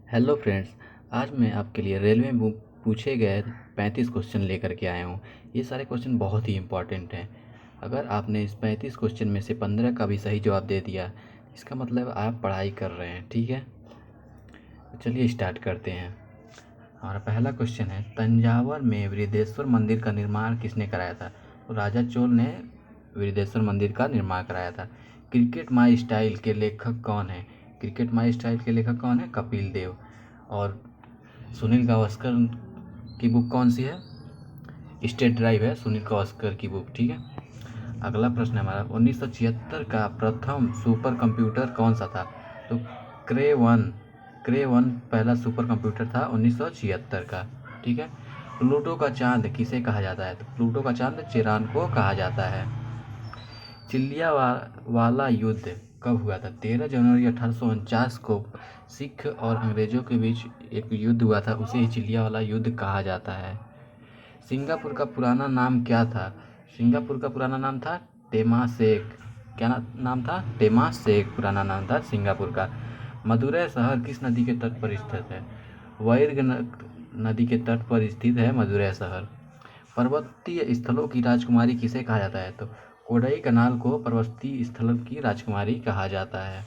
Hello friends. आज मैं आपके लिए रेलवे में पूछे गए 35 क्वेश्चन लेकर के आया हूँ। ये सारे क्वेश्चन बहुत ही इम्पॉर्टेंट हैं। अगर आपने इस 35 क्वेश्चन में से 15 का भी सही जवाब दे दिया, इसका मतलब आप पढ़ाई कर रहे हैं। ठीक है, तो चलिए स्टार्ट करते हैं। हमारा पहला क्वेश्चन है, तंजावुर में बृहदेश्वर मंदिर का निर्माण किसने कराया था? तो राजा चोल ने बृहदेश्वर मंदिर का निर्माण कराया था। क्रिकेट माई स्टाइल के लेखक कौन है? क्रिकेट माई स्टाइल के लेखक कौन है? कपिल देव। और सुनील गावस्कर की बुक कौन सी है? स्टेट ड्राइव है सुनील गावस्कर की बुक। ठीक है, अगला प्रश्न है हमारा, 1976 का प्रथम सुपर कंप्यूटर कौन सा था? तो क्रे वन पहला सुपर कंप्यूटर था 1976 का। ठीक है, प्लूटो का चांद किसे कहा जाता है? तो प्लूटो का चांद चिरान को कहा जाता है। चिलिया वाला युद्ध कब हुआ था? 13 जनवरी 1849 को सिख और अंग्रेजों के बीच एक युद्ध हुआ था, उसे ही चिलिया वाला युद्ध कहा जाता है। सिंगापुर का पुराना नाम क्या था? सिंगापुर का पुराना नाम था टेमासेक। क्या नाम था? टेमासेक पुराना नाम था सिंगापुर का। मदुरै शहर किस नदी के तट पर स्थित है? वैरग नदी के तट पर स्थित है मदुरै शहर। पर्वतीय स्थलों की राजकुमारी किसे कहा जाता है? तो कोडई कनाल को पर्वतीय स्थलों की राजकुमारी कहा जाता है।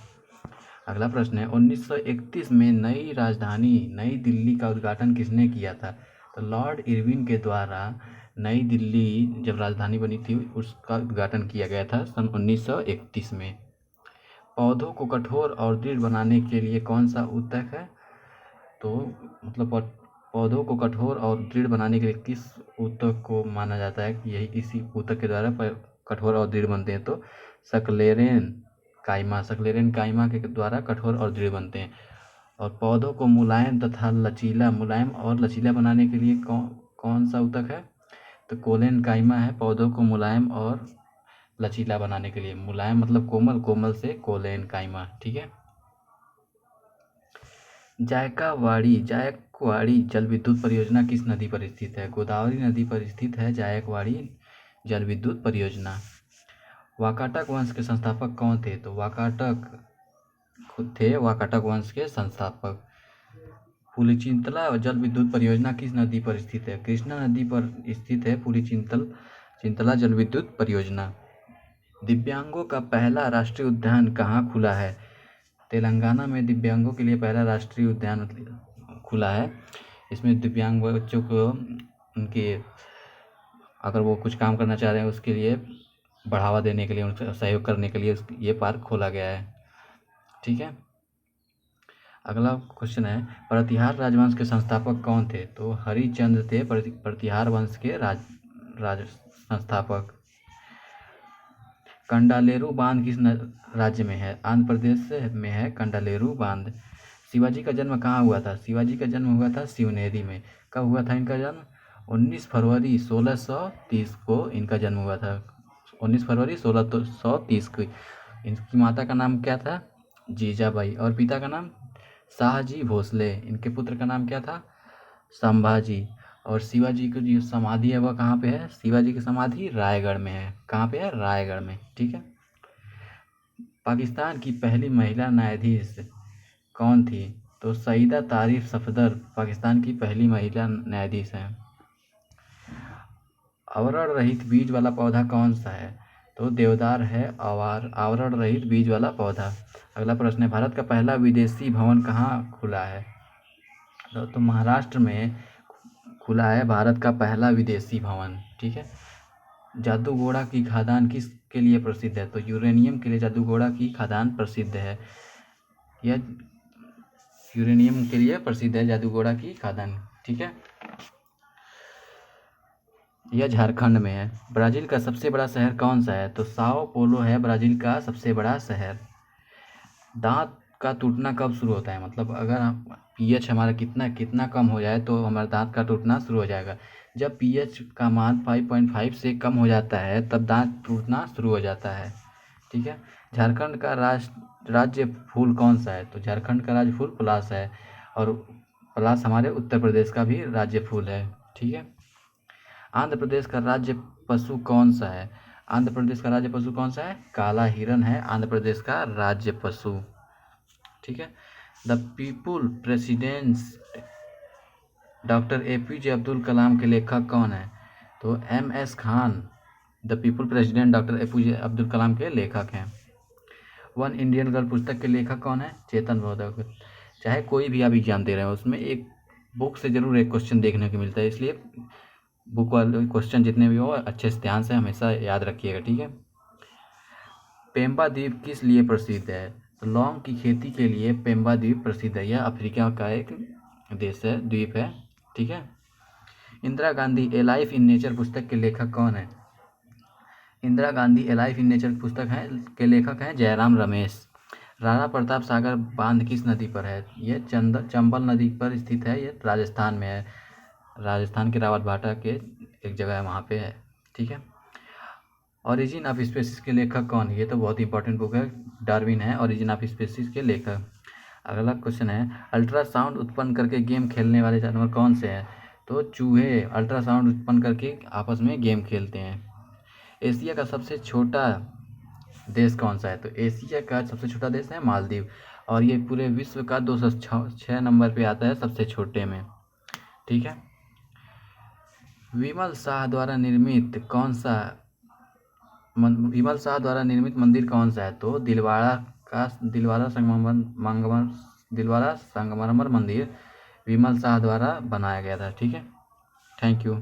अगला प्रश्न है, 1931 में नई राजधानी नई दिल्ली का उद्घाटन किसने किया था? तो लॉर्ड इरविन के द्वारा नई दिल्ली जब राजधानी बनी थी उसका उद्घाटन किया गया था सन 1931 में। पौधों को कठोर और दृढ़ बनाने के लिए कौन सा ऊतक है? तो मतलब पौधों को कठोर और दृढ़ बनाने के लिए किस ऊतक को माना जाता है कि यही इसी ऊतक के द्वारा कठोर और दृढ़ बनते हैं? तो सक्लेरेन काइमा के द्वारा कठोर और दृढ़ बनते हैं। और पौधों को मुलायम तथा मुलायम और लचीला बनाने के लिए कौन सा ऊतक है? तो कोलेन काइमा है पौधों को मुलायम और लचीला बनाने के लिए। मुलायम मतलब कोमल, कोमल से कोलेन काइमा। ठीक है, जायकवाड़ी जल विद्युत परियोजना किस नदी पर स्थित है? गोदावरी नदी पर स्थित है जायकवाड़ी जल विद्युत परियोजना। वाकाटक वंश के संस्थापक कौन थे? तो वाकाटक खुद थे वाकाटक वंश के संस्थापक। पुलिचिंतला जल विद्युत परियोजना किस नदी पर स्थित है? कृष्णा नदी पर स्थित है चिंतला जल विद्युत परियोजना। दिव्यांगों का पहला राष्ट्रीय उद्यान कहाँ खुला है? तेलंगाना में दिव्यांगों के लिए पहला राष्ट्रीय उद्यान खुला है। इसमें दिव्यांग बच्चों को उनके अगर वो कुछ काम करना चाह रहे हैं उसके लिए बढ़ावा देने के लिए, उनसे सहयोग करने के लिए ये पार्क खोला गया है। ठीक है, अगला क्वेश्चन है, प्रतिहार राजवंश के संस्थापक कौन थे? तो हरिश्चंद्र थे प्रतिहार वंश के राज संस्थापक। कंडालेरू बांध किस राज्य में है? आंध्र प्रदेश में है कंडालेरू बांध। शिवाजी का जन्म कहाँ हुआ था? शिवाजी का जन्म हुआ था शिवनेरी में। कब हुआ था इनका जन्म? 19 फरवरी 1630 को इनका जन्म हुआ था। 19 फरवरी 1630 को। इनकी माता का नाम क्या था? जीजाबाई। और पिता का नाम शाहजी भोसले। इनके पुत्र का नाम क्या था? संभाजी। और शिवाजी की जो समाधि है वह कहाँ पे है? शिवाजी की समाधि रायगढ़ में है। कहाँ पे है? रायगढ़ में। ठीक है, पाकिस्तान की पहली महिला न्यायाधीश कौन थी? तो सईदा तारिफ सफदर पाकिस्तान की पहली महिला न्यायाधीश हैं। आवरण रहित बीज वाला पौधा कौन सा है? तो देवदार है आवरण रहित बीज वाला पौधा। अगला प्रश्न है, भारत का पहला विदेशी भवन कहाँ खुला है? तो महाराष्ट्र में खुला है भारत का पहला विदेशी भवन। ठीक है, जादूगोड़ा की खदान किसके लिए प्रसिद्ध है? तो यूरेनियम के लिए जादूगोड़ा की खदान प्रसिद्ध है। यह यूरेनियम के लिए प्रसिद्ध है जादूगोड़ा की खदान। ठीक है, यह झारखंड में है। ब्राज़ील का सबसे बड़ा शहर कौन सा है? तो साओ पोलो है ब्राज़ील का सबसे बड़ा शहर। दांत का टूटना कब शुरू होता है? मतलब अगर पीएच हमारा कितना कम हो जाए तो हमारा दांत का टूटना शुरू हो जाएगा। जब पीएच का मान 5.5 से कम हो जाता है तब दांत टूटना शुरू हो जाता है। ठीक है, झारखंड का राज्य फूल कौन सा है? तो झारखंड का राज्य फूल पलाश है। और पलाश हमारे उत्तर प्रदेश का भी राज्य फूल है। ठीक है, आंध्र प्रदेश का राज्य पशु कौन सा है? आंध्र प्रदेश का राज्य पशु कौन सा है? काला हिरन है आंध्र प्रदेश का राज्य पशु। ठीक है, the people presidents doctor APJ Abdul Kalam के लेखक कौन है? तो MS Khan the people president doctor APJ Abdul Kalam के लेखक हैं। वन इंडियन गर्ल पुस्तक के लेखक कौन है? चेतन भगत। चाहे कोई भी आप एग्जाम दे रहे हो उसमें एक बुक से जरूर एक क्वेश्चन देखने को मिलता है, इसलिए बुक वाले क्वेश्चन जितने भी हो अच्छे से ध्यान से हमेशा याद रखिएगा, ठीक है। पेम्बा द्वीप किस लिए प्रसिद्ध है? तो लौंग की खेती के लिए पेम्बा द्वीप प्रसिद्ध है। यह अफ्रीका का एक देश है, द्वीप है, ठीक है। इंदिरा गांधी ए लाइफ इन नेचर पुस्तक के लेखक कौन है? इंदिरा गांधी ए लाइफ इन नेचर पुस्तक है के लेखक हैं जयराम रमेश। राणा प्रताप सागर बांध किस नदी पर है? ये चंबल नदी पर स्थित है, ये राजस्थान में है। राजस्थान के रावतभाटा के एक जगह है, वहाँ पे है, ठीक है। ओरिजिन ऑफ स्पीसीज के लेखक कौन है? ये तो बहुत इंपॉर्टेंट बुक है, डार्विन है ओरिजिन ऑफ स्पीसीज के लेखक। अगला क्वेश्चन है, अल्ट्रासाउंड उत्पन्न करके गेम खेलने वाले जानवर कौन से हैं? तो चूहे अल्ट्रासाउंड उत्पन्न करके आपस में गेम खेलते हैं। एशिया का सबसे छोटा देश कौन सा है? तो एशिया का सबसे छोटा देश है मालदीव, और ये पूरे विश्व का 206 नंबर पे आता है सबसे छोटे में, ठीक है। विमल शाह द्वारा निर्मित मंदिर कौन सा है? तो दिलवाड़ा संगमरमर मंदिर विमल शाह द्वारा बनाया गया था, ठीक है। Thank you.